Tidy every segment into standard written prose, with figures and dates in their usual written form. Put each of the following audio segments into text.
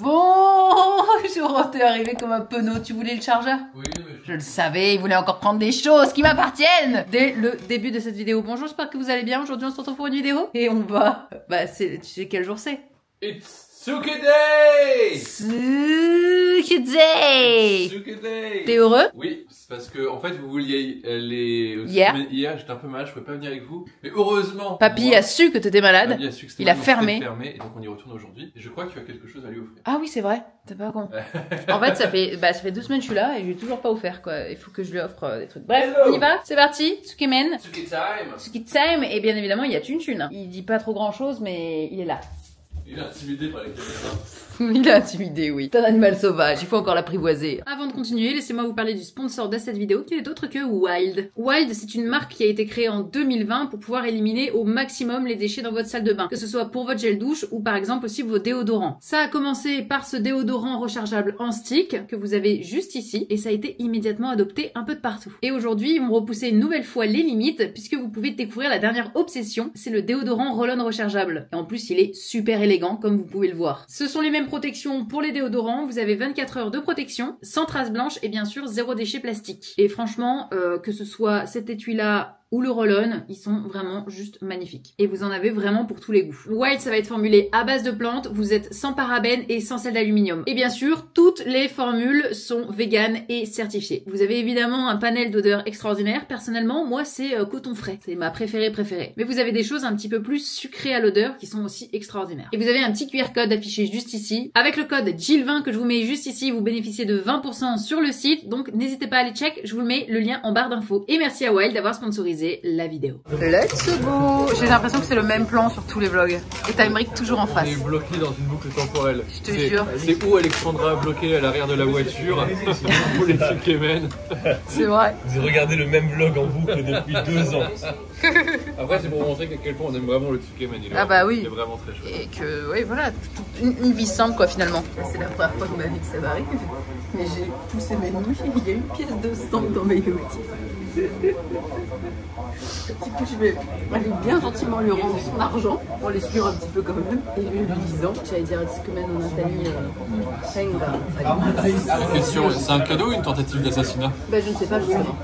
Bonjour, t'es arrivé comme un penaud, tu voulais le chargeur? Oui, mais je le savais, il voulait encore prendre des choses qui m'appartiennent dès le début de cette vidéo. Bonjour, j'espère que vous allez bien. Aujourd'hui, on se retrouve pour une vidéo et on va... Bah, tu sais quel jour c'est? It's Tsuke Day! Tsuke Day! Tsuke Day! T'es heureux? Oui, c'est parce que, en fait, vous vouliez aller... Hier, j'étais un peu malade, je pouvais pas venir avec vous. Mais heureusement... Papy a su que t'étais malade. Papy a su que c'était il a malade, fermé. Et donc on y retourne aujourd'hui. Et je crois que tu as quelque chose à lui offrir. Ah oui, c'est vrai. T'es pas con. En fait, ça fait 2 semaines que je suis là et je lui ai toujours pas offert, quoi. Il faut que je lui offre des trucs. Bref, on y va. C'est parti. Tsukemen. Tsuke Time! Tsuke Time. Et bien évidemment, il y a Tune. Il dit pas trop grand chose, mais il est là. Il est intimidé par les caméras. Il est intimidé, oui. C'est un animal sauvage, il faut encore l'apprivoiser. Avant de continuer, laissez-moi vous parler du sponsor de cette vidéo, qui n'est autre que Wild. Wild, c'est une marque qui a été créée en 2020 pour pouvoir éliminer au maximum les déchets dans votre salle de bain, que ce soit pour votre gel douche ou par exemple aussi vos déodorants. Ça a commencé par ce déodorant rechargeable en stick que vous avez juste ici, et ça a été immédiatement adopté un peu de partout. Et aujourd'hui, ils vont repousser une nouvelle fois les limites, puisque vous pouvez découvrir la dernière obsession, c'est le déodorant roll-on rechargeable. Et en plus, il est super élégant, comme vous pouvez le voir. Ce sont les mêmes protections pour les déodorants, vous avez 24 heures de protection, sans traces blanches et bien sûr zéro déchet plastique. Et franchement, que ce soit cet étui-là ou le roll-on, ils sont vraiment juste magnifiques. Et vous en avez vraiment pour tous les goûts. Wild, ça va être formulé à base de plantes, vous êtes sans parabènes et sans sel d'aluminium. Et bien sûr, toutes les formules sont véganes et certifiées. Vous avez évidemment un panel d'odeurs extraordinaires. Personnellement, moi, c'est coton frais. C'est ma préférée. Mais vous avez des choses un petit peu plus sucrées à l'odeur qui sont aussi extraordinaires. Et vous avez un petit QR code affiché juste ici. Avec le code GIL20 que je vous mets juste ici, vous bénéficiez de 20% sur le site. Donc, n'hésitez pas à aller check. Je vous mets le lien en barre d'infos. Et merci à Wild d'avoir sponsorisé la vidéo. Let's go! J'ai l'impression que c'est le même plan sur tous les vlogs. Et t'as Emric toujours en face. On est bloqué dans une boucle temporelle. Je te jure. C'est où Alexandra bloquée à l'arrière de la voiture pour les Tsukemen. C'est vrai. Vous regardez le même vlog en boucle depuis 2 ans. Après, c'est pour montrer à quel point on aime vraiment le Tsukemen. Ah bah oui. Il est vraiment très chouette. Et que, oui, voilà, une vie simple quoi finalement. C'est la première fois de ma vie que ça m'arrive. Mais j'ai poussé mes nouilles, il y a une pièce de sang dans mes nouilles. Du coup, je vais aller bien gentiment lui rendre son argent pour les suivre un petit peu quand même. Et lui disant, j'allais dire Tsukemen no Nathalie Question, c'est un cadeau ou une tentative d'assassinat? Bah je ne sais pas justement.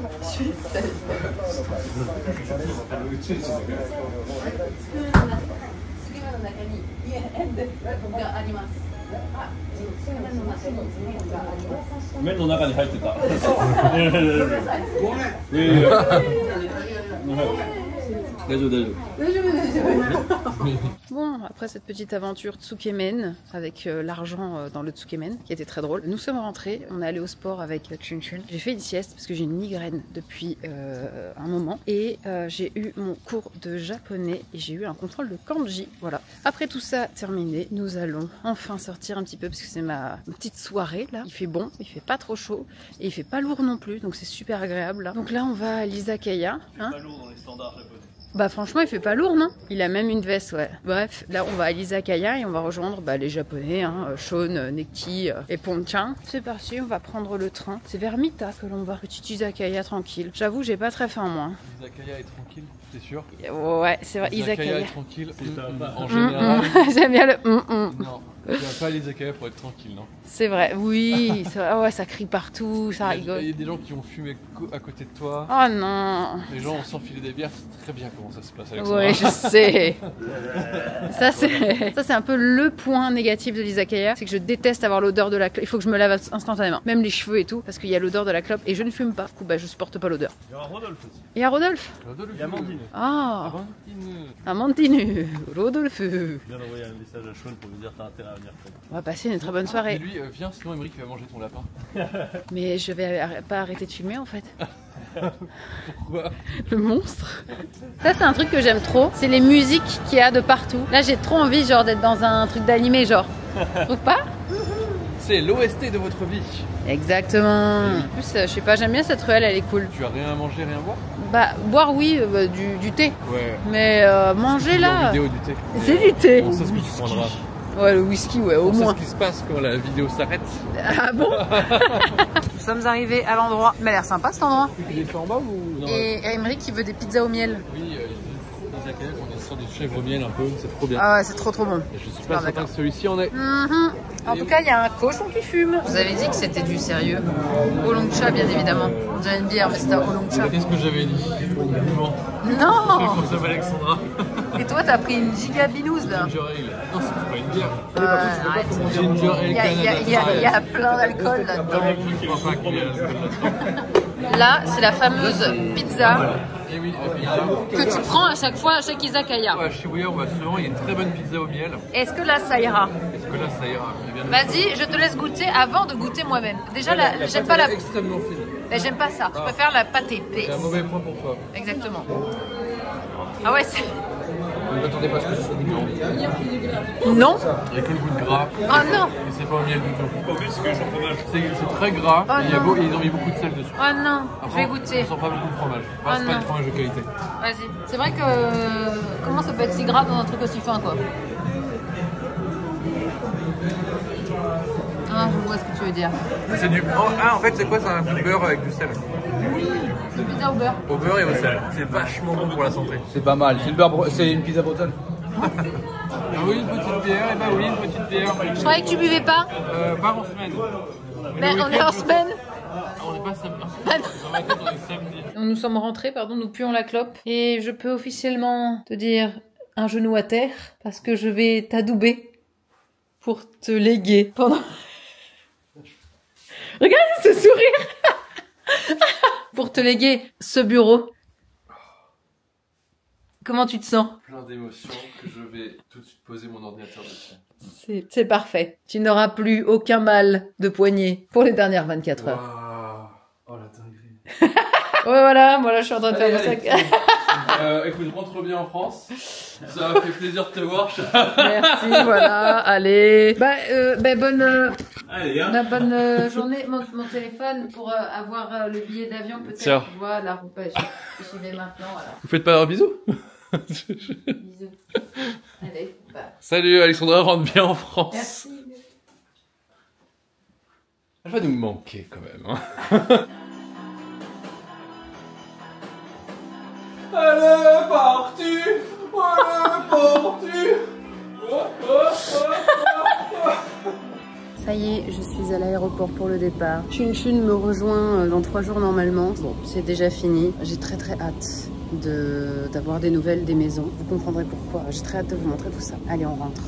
Bon, après cette petite aventure Tsukemen avec l'argent dans le Tsukemen qui était très drôle, nous sommes rentrés, on est allé au sport avec Chun. J'ai fait une sieste parce que j'ai une migraine depuis un moment et j'ai eu mon cours de japonais et j'ai eu un contrôle de kanji. Voilà. Après tout ça terminé, nous allons enfin sortir un petit peu parce que c'est ma petite soirée là. Il fait bon, il fait pas trop chaud et il fait pas lourd non plus, donc c'est super agréable là. Donc là on va à l'izakaya. Hein, Pas lourd dans les standards japonais. bah franchement il fait pas lourd non? Il a même une veste ouais. Bref, là on va à l'izakaya et on va rejoindre les japonais, hein, Shon, Neki et Ponchan. C'est parti, on va prendre le train. C'est vers Mita que l'on va. Petit izakaya tranquille. J'avoue j'ai pas très faim moi. Izakaya est tranquille, t'es sûr? Ouais c'est vrai, Izakaya izakaya. est tranquille, en général. J'aime bien le Non, tu vas pas à l'izakaya pour être tranquille, non? C'est vrai, oui, c'est vrai. Ouais, ça crie partout, ça rigole. Il y a des gens qui ont fumé à côté de toi. Oh non. Les gens ont s'enfilé des bières, c'est très bien comment ça se passe, Alexandra. Ouais, je sais. Ça c'est un peu le point négatif de l'izakaya, c'est que je déteste avoir l'odeur de la clope. Il faut que je me lave instantanément, même les cheveux et tout, parce qu'il y a l'odeur de la clope et je ne fume pas. Du coup, je supporte pas l'odeur. Il y aura Rodolphe aussi. Il y a Rodolphe. Et Amandine. Ah, Amandine. Amandine, Rodolphe. Je viens d'envoyer un message à Sean pour lui dire t'as intérêt à venir. On va passer une très bonne soirée. Et lui, viens, sinon Emric va manger ton lapin. Mais je vais pas arrêter de filmer en fait. Pourquoi? Le monstre. Ça c'est un truc que j'aime trop, c'est les musiques qu'il y a de partout. Là j'ai trop envie genre d'être dans un truc d'animé genre. Tu trouves pas? C'est l'OST de votre vie. Exactement. En plus je sais pas, j'aime bien cette ruelle, elle est cool. Tu as rien à manger, rien à boire? Bah boire oui, du thé. Ouais. Mais manger là. Vidéo du thé. C'est du thé. On sait ce que tu prendras. Ouais le whisky ouais au On sait moins. ce qui se passe quand la vidéo s'arrête. Ah bon? Nous sommes arrivés à l'endroit. Mais il a l'air sympa cet endroit. Il est fait en bas ou non? Et Emric qui veut des pizzas au miel. Oui, on est sur du chèvre miel un peu, c'est trop bien. Ah ouais, c'est trop bon. Et je suis pas certain que celui-ci en est. En tout cas, il y a un cochon qui fume. Vous avez dit que c'était du sérieux. Oolong Cha, bien évidemment. On dirait une bière, mais c'est un Oolong Cha. Qu'est-ce que j'avais dit? Bon. Non. Consomme Alexandra. Et toi, t'as pris une giga binouse là. Ginger Ale. Non, c'est pas une bière. Arrête. Ginger Ale Canada. Il y a plein d'alcool là-dedans. Je crois pas qu'il y ait l'alcool là-dedans. Là, c'est la fameuse pizza Et oui, la pizza. que tu prends à chaque fois à chaque izakaya. À Shibuya, on va souvent, il y a une très bonne pizza au miel. Est-ce que là, ça ira? Est-ce que là, ça ira? Vas-y, je te laisse goûter avant de goûter moi-même. Déjà, j'aime pas la... extrêmement fine. J'aime pas ça. Je préfère la pâte épaisse. C'est un mauvais point pour toi. Exactement. Ah ouais, c'est... Ne t'attendez pas à ce que ce soit goûtant. Non. Il n'y a que le goût de gras. Oh non. Et c'est pas au miel du tout. En plus, ce que j'en fromage. C'est très gras. Oh et il y a non. ils ont mis beaucoup de sel dessus. Oh non. Je Après, vais goûter. On sent pas beaucoup de fromage. Oh C'est pas non. du fromage de qualité. Vas-y. C'est vrai que... Comment ça peut être si gras dans un truc aussi fin, quoi? Ah, je vois ce que tu veux dire. C'est du... en fait, c'est quoi? C'est un beurre avec du sel. C'est pizza au beurre. Au beurre et au sel. C'est vachement bon pour la santé. C'est pas mal, c'est une pizza bretonne. Ah oui, une petite bière. Eh ben oui, une petite bière. Je croyais que tu buvais pas. Pas en semaine. Mais on est en semaine. On n'est pas samedi. Ah non. Dans ma tête, on est samedi. Nous sommes rentrés, pardon, nous puons la clope. Et je peux officiellement te dire un genou à terre parce que je vais t'adouber pour te léguer pendant... Regarde ce sourire. Pour te léguer ce bureau. Comment tu te sens? Plein d'émotions que je vais tout de suite poser mon ordinateur dessus. C'est parfait. Tu n'auras plus aucun mal de poignet pour les dernières 24 heures. Waouh. Oh la dinguerie. Ouais, voilà, moi là je suis en train de faire mon sac. Écoute, rentre bien en France. Ça m'a fait plaisir de te voir. Merci, voilà, allez. Bonne, Allez, hein. bonne journée. Mon téléphone pour avoir le billet d'avion peut-être. Tiens. Voilà, j'y vais maintenant. Voilà. Vous faites pas un bisou? Bisous. Allez, bah. Salut Alexandra, rentre bien en France. Merci. Elle va nous manquer quand même. Hein. Elle est partie. Elle est partie. Ça y est, je suis à l'aéroport pour le départ. Chun Chun me rejoint dans 3 jours normalement. Bon, c'est déjà fini. J'ai très hâte d'avoir des nouvelles des maisons. Vous comprendrez pourquoi. J'ai très hâte de vous montrer tout ça. Allez, on rentre.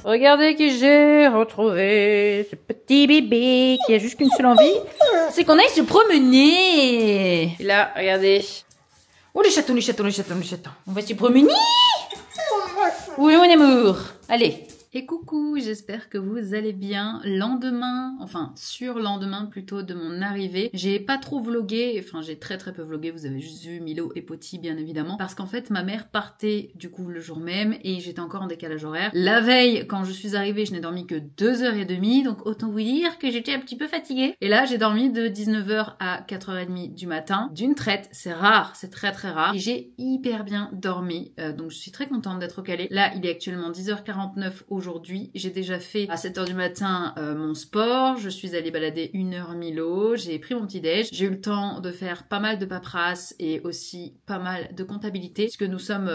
Regardez qui j'ai retrouvé, ce petit bébé qui a juste qu'une seule envie, c'est qu'on aille se promener. Et là, regardez. Oh les chatons, les chatons, les chatons, les chatons. On va se promener. Oui mon amour. Allez. Et coucou, j'espère que vous allez bien. Lendemain, enfin surlendemain plutôt de mon arrivée, j'ai pas trop vlogué, enfin j'ai très peu vlogué, vous avez juste vu Milo et Poti bien évidemment, parce qu'en fait ma mère partait du coup le jour même et j'étais encore en décalage horaire. La veille, quand je suis arrivée, je n'ai dormi que 2h30, donc autant vous dire que j'étais un petit peu fatiguée. Et là j'ai dormi de 19h à 4h30 du matin, d'une traite, c'est rare, c'est très rare, et j'ai hyper bien dormi, donc je suis très contente d'être au calé. Là il est actuellement 10h49 aujourd'hui, j'ai déjà fait à 7h du matin mon sport, je suis allée balader 1h Milo, j'ai pris mon petit déj, j'ai eu le temps de faire pas mal de paperasse et aussi pas mal de comptabilité puisque nous sommes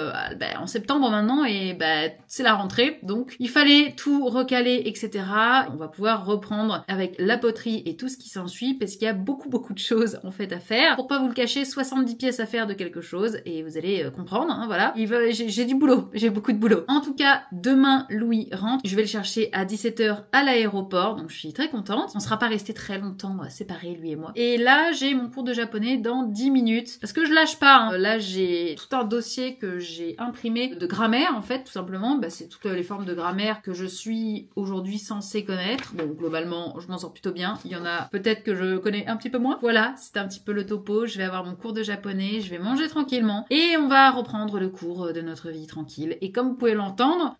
en septembre maintenant et c'est la rentrée, donc il fallait tout recaler, etc. On va pouvoir reprendre avec la poterie et tout ce qui s'ensuit parce qu'il y a beaucoup de choses en fait à faire. Pour pas vous le cacher, 70 pièces à faire de quelque chose et vous allez comprendre, hein, voilà. J'ai du boulot, j'ai beaucoup de boulot. En tout cas, demain Louis rentre, je vais le chercher à 17h à l'aéroport, donc je suis très contente. On sera pas resté très longtemps séparés lui et moi. Et là j'ai mon cours de japonais dans 10 minutes parce que je lâche pas, hein. Là j'ai tout un dossier que j'ai imprimé de grammaire en fait, tout simplement, c'est toutes les formes de grammaire que je suis aujourd'hui censée connaître. Bon, globalement je m'en sors plutôt bien, il y en a peut-être que je connais un petit peu moins. Voilà, c'est un petit peu le topo, je vais avoir mon cours de japonais, je vais manger tranquillement et on va reprendre le cours de notre vie tranquille. Et comme vous pouvez l'entendre,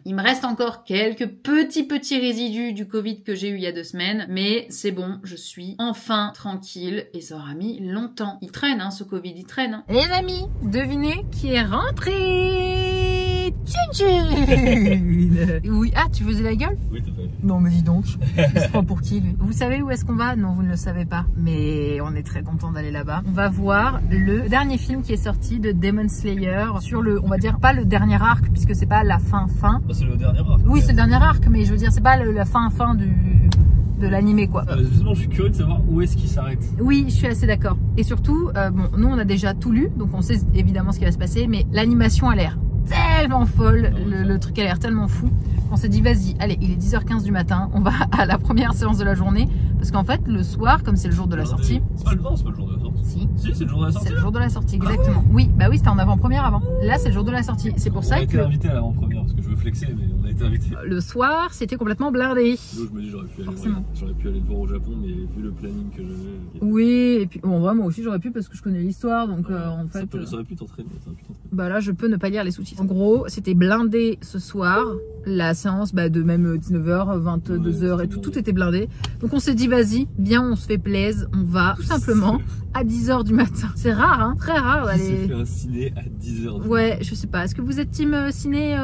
il me reste encore quelques petits résidus du Covid que j'ai eu il y a 2 semaines, mais c'est bon, je suis enfin tranquille et ça aura mis longtemps. Il traîne, hein, ce Covid, il traîne. Hein. Les amis, devinez qui est rentré et Chin. Oui, ah, tu faisais la gueule? Oui, t'as pas vu. Non, mais dis donc, il se prend pour qui lui? Vous savez où est-ce qu'on va? Non, vous ne le savez pas, mais on est très content d'aller là-bas. On va voir le dernier film qui est sorti de Demon Slayer sur le, on va dire, pas le dernier arc, puisque c'est pas la fin. Bah, c'est le dernier arc. Oui, c'est le dernier arc, mais je veux dire, c'est pas la fin de l'animé, quoi. Justement, je suis curieux de savoir où est-ce qu'il s'arrête. Oui, je suis assez d'accord. Et surtout, bon, nous on a déjà tout lu, donc on sait évidemment ce qui va se passer, mais l'animation a l'air tellement folle, le truc a l'air tellement fou, qu'on s'est dit vas-y, allez, il est 10h15 du matin, on va à la première séance de la journée, parce qu'en fait, le soir, comme c'est le jour de la sortie... C'est pas le jour de la sortie. Si, c'est le jour de la sortie. C'est le jour de la sortie, exactement. Oui, bah oui, c'était en avant-première avant. Là, c'est le jour de la sortie. C'est pour ça que... On a été invité à l'avant-première, parce que je veux flexer, mais on a été invité. Le soir, c'était complètement blindé. Donc je me dis j'aurais pu aller le voir au Japon, mais vu le planning que j'avais... Oui, et puis bon, moi aussi j'aurais pu parce que je connais l'histoire, donc en fait... Ça aurait pu t'entraîner. Bah là, je peux ne pas lire les sous-titres. En gros, c'était blindé ce soir. La séance de même 19h, 22h et tout était blindé. Donc on s'est dit vas-y, viens, on se fait plaise, on va tout simplement à 10h du matin. C'est rare, hein, très rare d'aller... Qui se fait un ciné à 10h. Ouais, je sais pas. Est-ce que vous êtes team ciné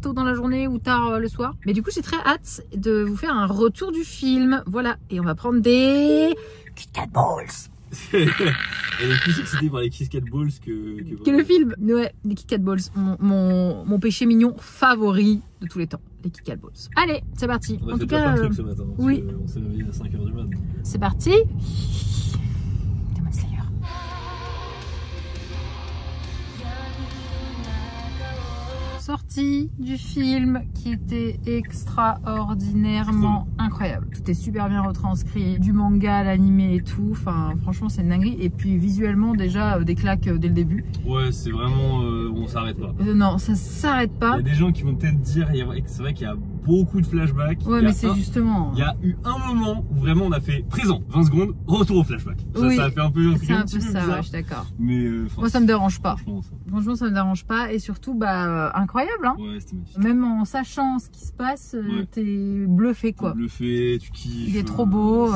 tôt dans la journée ou tard le soir? Mais du coup, j'ai très hâte de vous faire un retour du film. Voilà, et on va prendre des Kit Kat Balls. Elle est plus excitée par les Kit Kat Balls que le film. Ouais, les Kit Kat Balls. Mon péché mignon favori de tous les temps. Les Kit Kat Balls. Allez, c'est parti. On a en fait tout plein cas, de trucs ce matin. Oui. On s'est réveillé à 5h du matin. C'est parti. Demon Slayer. Sortie du film qui était extraordinairement incroyable. Tout est super bien retranscrit, du manga, l'animé et tout. Enfin, franchement, c'est une dinguerie. Et puis visuellement, déjà, des claques dès le début. Ouais, c'est vraiment... on s'arrête pas. Non, ça s'arrête pas. Il y a des gens qui vont peut-être dire, c'est vrai qu'il y a beaucoup de flashbacks. Ouais, mais c'est justement... Il y a eu un moment où vraiment on a fait présent, 20 secondes, retour au flashback. Oui, ça a fait un peu... C'est un peu ça, ouais, je suis d'accord. Mais... moi, ça me dérange pas. Franchement, ça me dérange pas. Et surtout, incroyable, hein. Ouais, c'était magnifique. Même en sachant ce qui se passe, t'es bluffé, quoi. Bluffé, tu kiffes. Il est trop beau,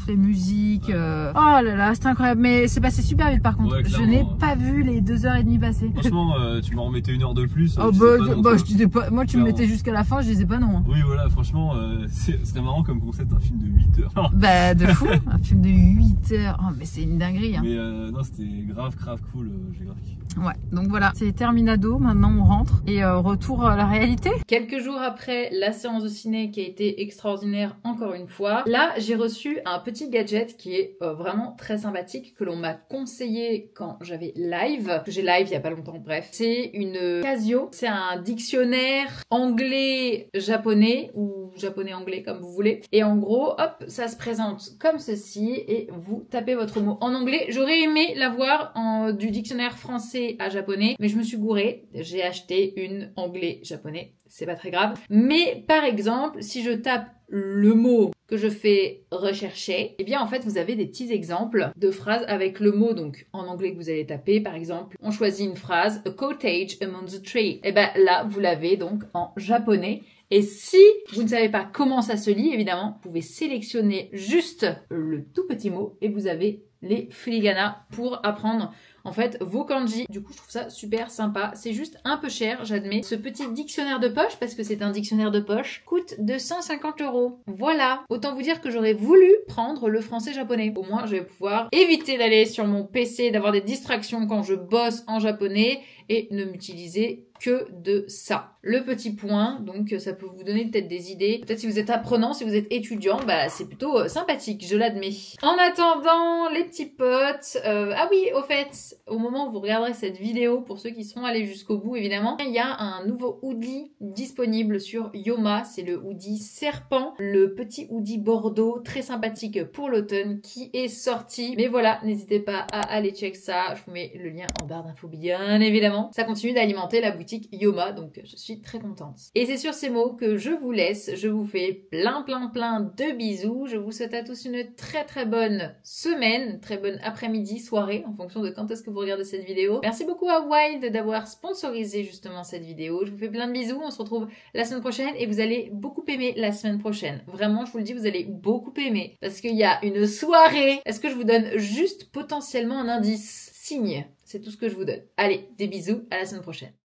les musiques. Oh là là, c'était incroyable. Mais c'est passé super vite, par contre. Je n'ai pas vu les 2h30 passer. Franchement, tu m'en remettais 1 heure de plus. Oh je disais pas. Moi, tu me mettais jusqu'à la fin, je disais pas non. Hein. Oui, voilà, franchement, c'était marrant comme concept, un film de 8 heures. Bah, de fou, un film de 8 heures. Oh, mais c'est une dinguerie. Hein. Mais non, c'était grave cool, j'ai grave kiffé. Ouais, donc voilà, c'est terminado, maintenant on rentre et retour à la réalité. Quelques jours après la séance de ciné qui a été extraordinaire encore une fois, là j'ai reçu un petit gadget qui est vraiment très sympathique que l'on m'a conseillé quand j'avais live, que j'ai live il y a pas longtemps, bref. C'est une Casio, c'est un dictionnaire anglais-japonais ou japonais-anglais comme vous voulez. Et en gros, hop, ça se présente comme ceci et vous tapez votre mot en anglais. J'aurais aimé l'avoir du dictionnaire français à japonais, mais je me suis gourée, j'ai acheté une anglais-japonais, c'est pas très grave. Mais par exemple, si je tape le mot que je fais rechercher, et bien en fait vous avez des petits exemples de phrases avec le mot donc en anglais que vous allez taper. Par exemple, on choisit une phrase, a cottage among the trees. Et ben là vous l'avez donc en japonais. Et si vous ne savez pas comment ça se lit, évidemment, vous pouvez sélectionner juste le tout petit mot et vous avez les furigana pour apprendre en fait vos kanji. Du coup, je trouve ça super sympa. C'est juste un peu cher, j'admets. Ce petit dictionnaire de poche, parce que c'est un dictionnaire de poche, coûte 250 €. Voilà. Autant vous dire que j'aurais voulu prendre le français-japonais. Au moins, je vais pouvoir éviter d'aller sur mon PC, d'avoir des distractions quand je bosse en japonais et ne m'utiliser que de ça. Le petit point, donc ça peut vous donner peut-être des idées. Peut-être si vous êtes apprenant, si vous êtes étudiant, bah c'est plutôt sympathique, je l'admets. En attendant, les petits potes, ah oui, au fait, au moment où vous regarderez cette vidéo, pour ceux qui seront allés jusqu'au bout évidemment, il y a un nouveau hoodie disponible sur Yoma, c'est le hoodie serpent, le petit hoodie bordeaux, très sympathique pour l'automne qui est sorti. Mais voilà, n'hésitez pas à aller check ça, je vous mets le lien en barre d'infos bien évidemment. Ça continue d'alimenter la boutique Yoma, donc je suis très contente. Et c'est sur ces mots que je vous laisse, je vous fais plein de bisous, je vous souhaite à tous une très bonne semaine, très bonne après-midi, soirée, en fonction de quand est-ce que vous regardez cette vidéo. Merci beaucoup à Wild d'avoir sponsorisé justement cette vidéo, je vous fais plein de bisous, on se retrouve la semaine prochaine et vous allez beaucoup aimer la semaine prochaine. Vraiment, je vous le dis, vous allez beaucoup aimer, parce qu'il y a une soirée. Est-ce que je vous donne juste potentiellement un indice? Signe, c'est tout ce que je vous donne. Allez, des bisous, à la semaine prochaine.